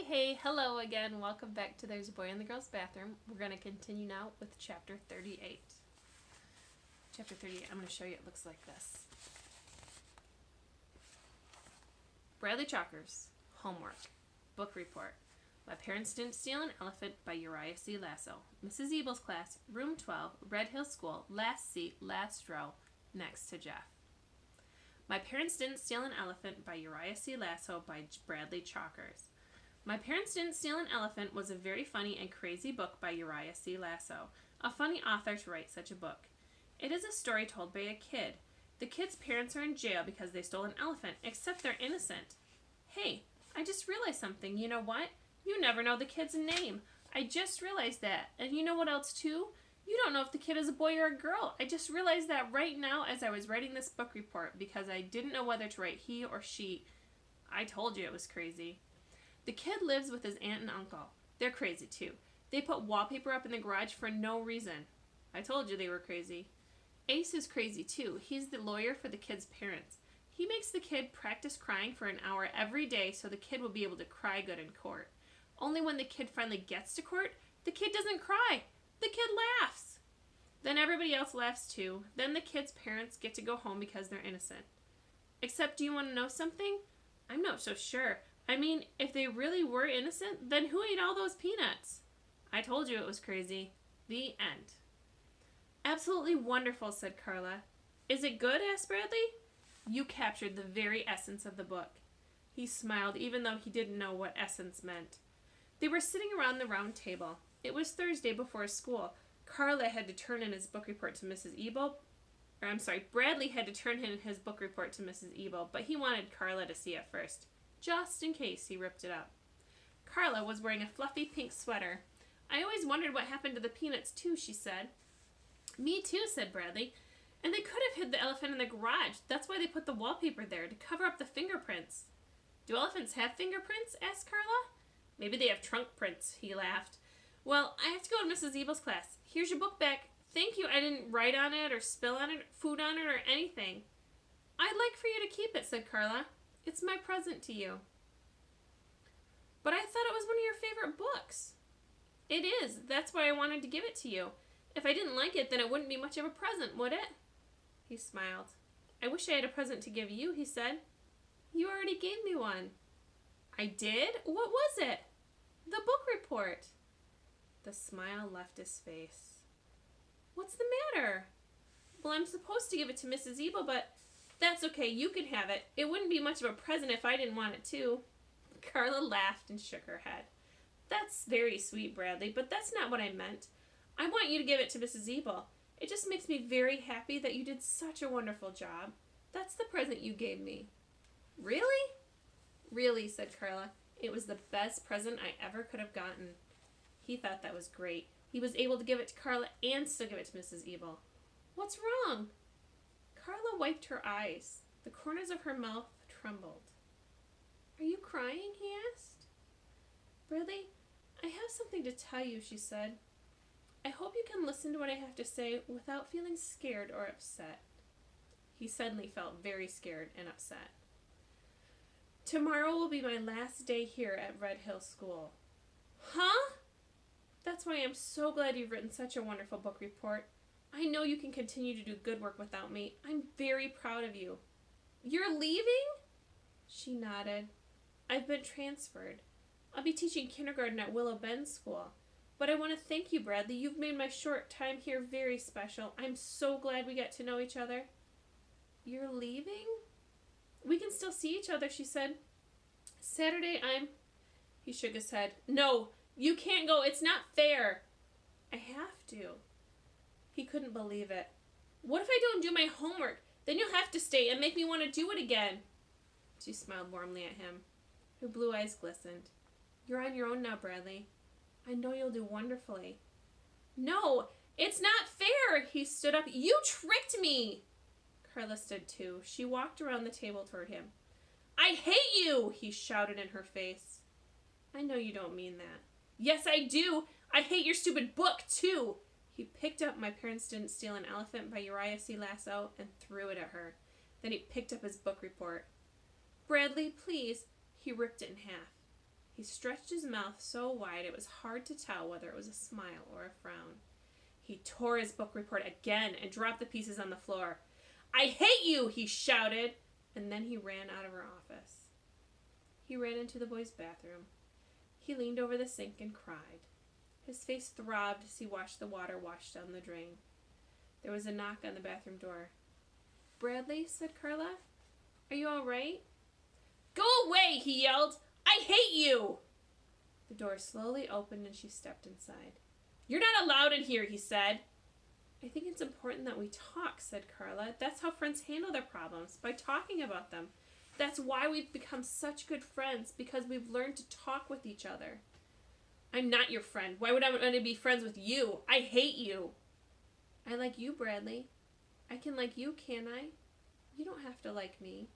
Hey, hello again. Welcome back to There's a Boy in the Girl's Bathroom. We're going to continue now with chapter 38. Chapter 38, I'm going to show you it looks like this. Bradley Chalker's homework. Book report. My Parents Didn't Steal an Elephant by Uriah C. Lasso. Mrs. Ebel's class, room 12, Red Hill School, last seat, last row, next to Jeff. My Parents Didn't Steal an Elephant by Uriah C. Lasso by Bradley Chalkers. My Parents Didn't Steal an Elephant was a very funny and crazy book by Uriah C. Lasso, a funny author to write such a book. It is a story told by a kid. The kid's parents are in jail because they stole an elephant, except they're innocent. Hey, I just realized something. You know what? You never know the kid's name. I just realized that. And you know what else too? You don't know if the kid is a boy or a girl. I just realized that right now as I was writing this book report because I didn't know whether to write he or she. I told you it was crazy. The kid lives with his aunt and uncle. They're crazy too. They put wallpaper up in the garage for no reason. I told you they were crazy. Ace is crazy too. He's the lawyer for the kid's parents. He makes the kid practice crying for an hour every day so the kid will be able to cry good in court. Only when the kid finally gets to court, the kid doesn't cry. The kid laughs. Then everybody else laughs too. Then the kid's parents get to go home because they're innocent. Except, do you want to know something? I'm not so sure. I mean, if they really were innocent, then who ate all those peanuts? I told you it was crazy. The end. Absolutely wonderful, said Carla. Is it good? Asked Bradley. You captured the very essence of the book. He smiled, even though he didn't know what essence meant. They were sitting around the round table. It was Thursday before school. Carla had to turn in his book report to Mrs. Ebel. Bradley had to turn in his book report to Mrs. Ebel, but he wanted Carla to see it first. Just in case he ripped it up. Carla was wearing a fluffy pink sweater. I always wondered what happened to the peanuts too, she said. Me too, said Bradley. And they could have hid the elephant in the garage. That's why they put the wallpaper there, to cover up the fingerprints. Do elephants have fingerprints? Asked Carla. Maybe they have trunk prints, he laughed. Well, I have to go to Mrs. Ebel's class. Here's your book back. Thank you I didn't write on it or spill on it, food on it, or anything. I'd like for you to keep it, said Carla. It's my present to you. But I thought it was one of your favorite books. It is. That's why I wanted to give it to you. If I didn't like it, then it wouldn't be much of a present, would it? He smiled. I wish I had a present to give you, he said. You already gave me one. I did? What was it? The book report. The smile left his face. What's the matter? Well, I'm supposed to give it to Mrs. Ebel, but that's okay, you can have it. It wouldn't be much of a present if I didn't want it too. Carla laughed and shook her head. That's very sweet, Bradley, but that's not what I meant. I want you to give it to Mrs. Ebel. It just makes me very happy that you did such a wonderful job. That's the present you gave me. Really? Really, said Carla. It was the best present I ever could have gotten. He thought that was great. He was able to give it to Carla and still give it to Mrs. Ebel. What's wrong? Carla wiped her eyes. The corners of her mouth trembled. Are you crying? He asked. Bradley, I have something to tell you, she said. I hope you can listen to what I have to say without feeling scared or upset. He suddenly felt very scared and upset. Tomorrow will be my last day here at Red Hill School. Huh? That's why I'm so glad you've written such a wonderful book report. I know you can continue to do good work without me. I'm very proud of you. You're leaving? She nodded. I've been transferred. I'll be teaching kindergarten at Willow Bend School. But I want to thank you, Bradley. You've made my short time here very special. I'm so glad we got to know each other. You're leaving? We can still see each other, she said. Saturday, He shook his head. No, you can't go. It's not fair. I have to. He couldn't believe it. What if I don't do my homework? Then you'll have to stay and make me want to do it again. She smiled warmly at him. Her blue eyes glistened. You're on your own now, Bradley. I know you'll do wonderfully. No, it's not fair. He stood up. You tricked me. Carla stood too. She walked around the table toward him. I hate you, he shouted in her face. I know you don't mean that. Yes, I do. I hate your stupid book, too. He picked up My Parents Didn't Steal an Elephant by Uriah C. Lasso and threw it at her. Then he picked up his book report. Bradley, please. He ripped it in half. He stretched his mouth so wide it was hard to tell whether it was a smile or a frown. He tore his book report again and dropped the pieces on the floor. "I hate you!" he shouted, and then he ran out of her office. He ran into the boys' bathroom. He leaned over the sink and cried. His face throbbed as he watched the water wash down the drain. There was a knock on the bathroom door. "Bradley," said Carla, "are you all right?" "Go away!" he yelled. "I hate you!" The door slowly opened and she stepped inside. "You're not allowed in here," he said. "I think it's important that we talk," said Carla. "That's how friends handle their problems, by talking about them. That's why we've become such good friends, because we've learned to talk with each other." "I'm not your friend. Why would I want to be friends with you? I hate you." "I like you, Bradley. I can like you, can't I? You don't have to like me."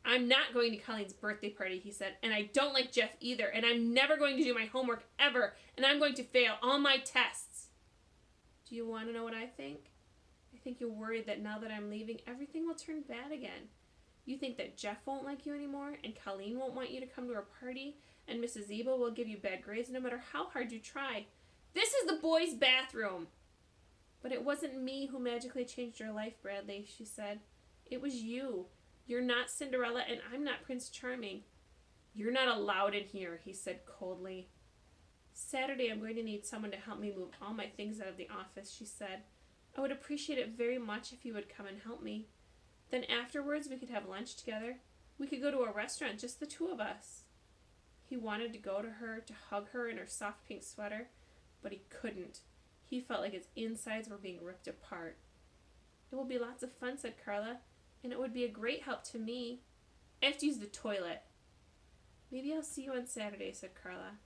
"I'm not going to Colleen's birthday party," he said, "and I don't like Jeff either, and I'm never going to do my homework ever, and I'm going to fail all my tests." "Do you want to know what I think? I think you're worried that now that I'm leaving, everything will turn bad again. You think that Jeff won't like you anymore, and Colleen won't want you to come to her party, and Mrs. Ebel will give you bad grades no matter how hard you try. This is the boys' bathroom." "But it wasn't me who magically changed your life, Bradley," she said. "It was you. You're not Cinderella, and I'm not Prince Charming." "You're not allowed in here," he said coldly. "Saturday I'm going to need someone to help me move all my things out of the office," she said. "I would appreciate it very much if you would come and help me. Then afterwards we could have lunch together. We could go to a restaurant, just the two of us." He wanted to go to her, to hug her in her soft pink sweater, but he couldn't. He felt like his insides were being ripped apart. "It will be lots of fun," said Carla, "and it would be a great help to me. I have to use the toilet." "Maybe I'll see you on Saturday," said Carla.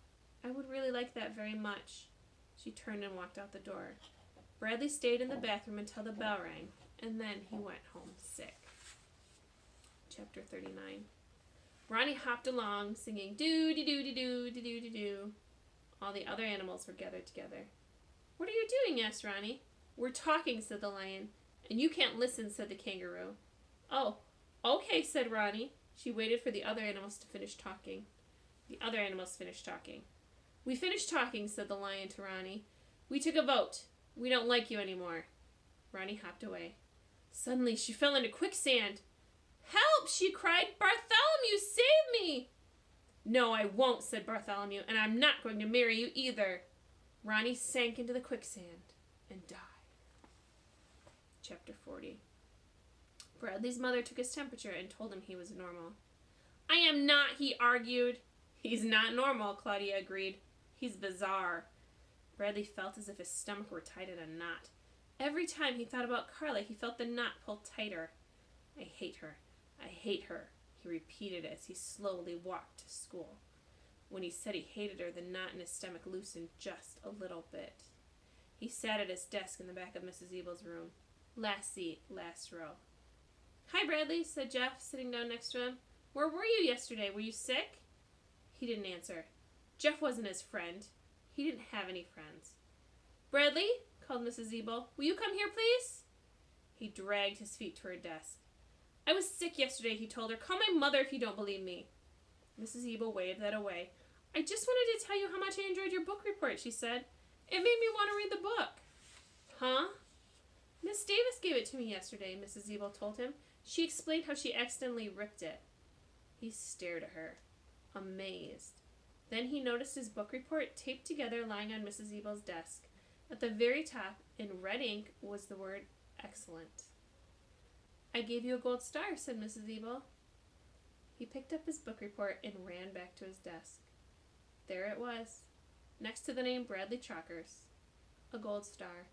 "I would really like that very much." She turned and walked out the door. Bradley stayed in the bathroom until the bell rang, and then he went home sick. Chapter 39. Ronnie hopped along, singing doo-dee-doo-dee-doo-dee-doo-dee-doo. All the other animals were gathered together. "What are you doing?" asked Ronnie. "We're talking," said the lion. "And you can't listen," said the kangaroo. "Oh, okay," said Ronnie. She waited for the other animals to finish talking. The other animals finished talking. "We finished talking," said the lion to Ronnie. "We took a vote. We don't like you anymore." Ronnie hopped away. Suddenly she fell into quicksand. "Help!" she cried. "Bartholomew, save me!" "No, I won't," said Bartholomew, "and I'm not going to marry you either." Ronnie sank into the quicksand and died. Chapter 40. Bradley's mother took his temperature and told him he was normal. "I am not," he argued. "He's not normal," Claudia agreed. "He's bizarre." Bradley felt as if his stomach were tied in a knot. Every time he thought about Carla, he felt the knot pull tighter. "I hate her. I hate her," he repeated as he slowly walked to school. When he said he hated her, the knot in his stomach loosened just a little bit. He sat at his desk in the back of Mrs. Ebel's room. Last seat, last row. "Hi, Bradley," said Jeff, sitting down next to him. "Where were you yesterday? Were you sick?" He didn't answer. Jeff wasn't his friend. He didn't have any friends. "Bradley," called Mrs. Ebel, "will you come here, please?" He dragged his feet to her desk. "I was sick yesterday," he told her. "Call my mother if you don't believe me." Mrs. Ebel waved that away. "I just wanted to tell you how much I enjoyed your book report," she said. "It made me want to read the book." "Huh?" "Miss Davis gave it to me yesterday," Mrs. Ebel told him. "She explained how she accidentally ripped it." He stared at her, amazed. Then he noticed his book report taped together lying on Mrs. Ebel's desk. At the very top, in red ink, was the word excellent. "I gave you a gold star," said Mrs. Ebel. He picked up his book report and ran back to his desk. There it was, next to the name Bradley Chalkers, a gold star.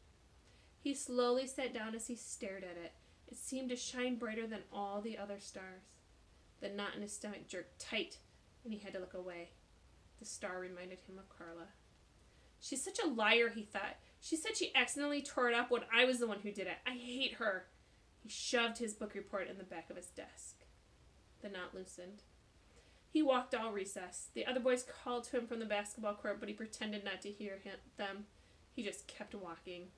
He slowly sat down as he stared at it. It seemed to shine brighter than all the other stars. The knot in his stomach jerked tight, and he had to look away. The star reminded him of Carla. "She's such a liar," he thought. "She said she accidentally tore it up when I was the one who did it. I hate her." He shoved his book report in the back of his desk. The knot loosened. He walked all recess. The other boys called to him from the basketball court, but he pretended not to hear them. He just kept walking.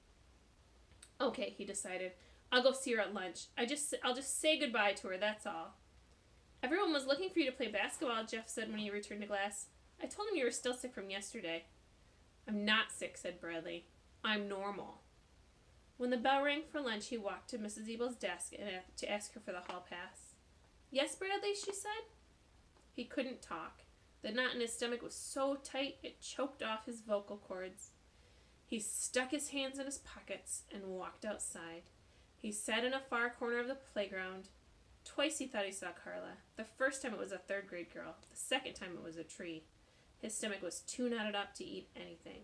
"Okay," he decided. "I'll go see her at lunch. I'll just say goodbye to her, that's all." "Everyone was looking for you to play basketball," Jeff said when he returned to class. I told him you were still sick from yesterday. I'm not sick, said Bradley. I'm normal. When the bell rang for lunch, he walked to Mrs. Ebel's desk to ask her for the hall pass. Yes, Bradley, she said. He couldn't talk. The knot in his stomach was so tight it choked off his vocal cords. He stuck his hands in his pockets and walked outside. He sat in a far corner of the playground. Twice he thought he saw Carla. The first time it was a third-grade girl. The second time it was a tree. His stomach was too knotted up to eat anything.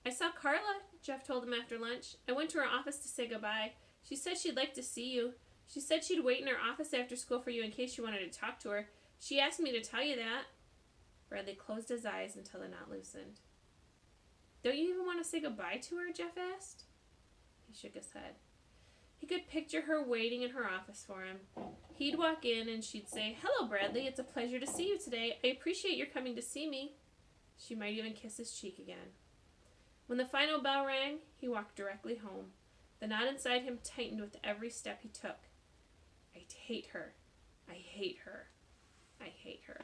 I saw Carla, Jeff told him after lunch. I went to her office to say goodbye. She said she'd like to see you. She said she'd wait in her office after school for you in case you wanted to talk to her. She asked me to tell you that. Bradley closed his eyes until the knot loosened. Don't you even want to say goodbye to her? Jeff asked. He shook his head. He could picture her waiting in her office for him. He'd walk in and she'd say, Hello, Bradley. It's a pleasure to see you today. I appreciate your coming to see me. She might even kiss his cheek again. When the final bell rang, he walked directly home. The knot inside him tightened with every step he took. I hate her. I hate her. I hate her.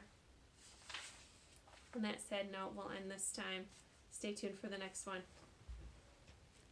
On that sad note, we'll end this time. Stay tuned for the next one.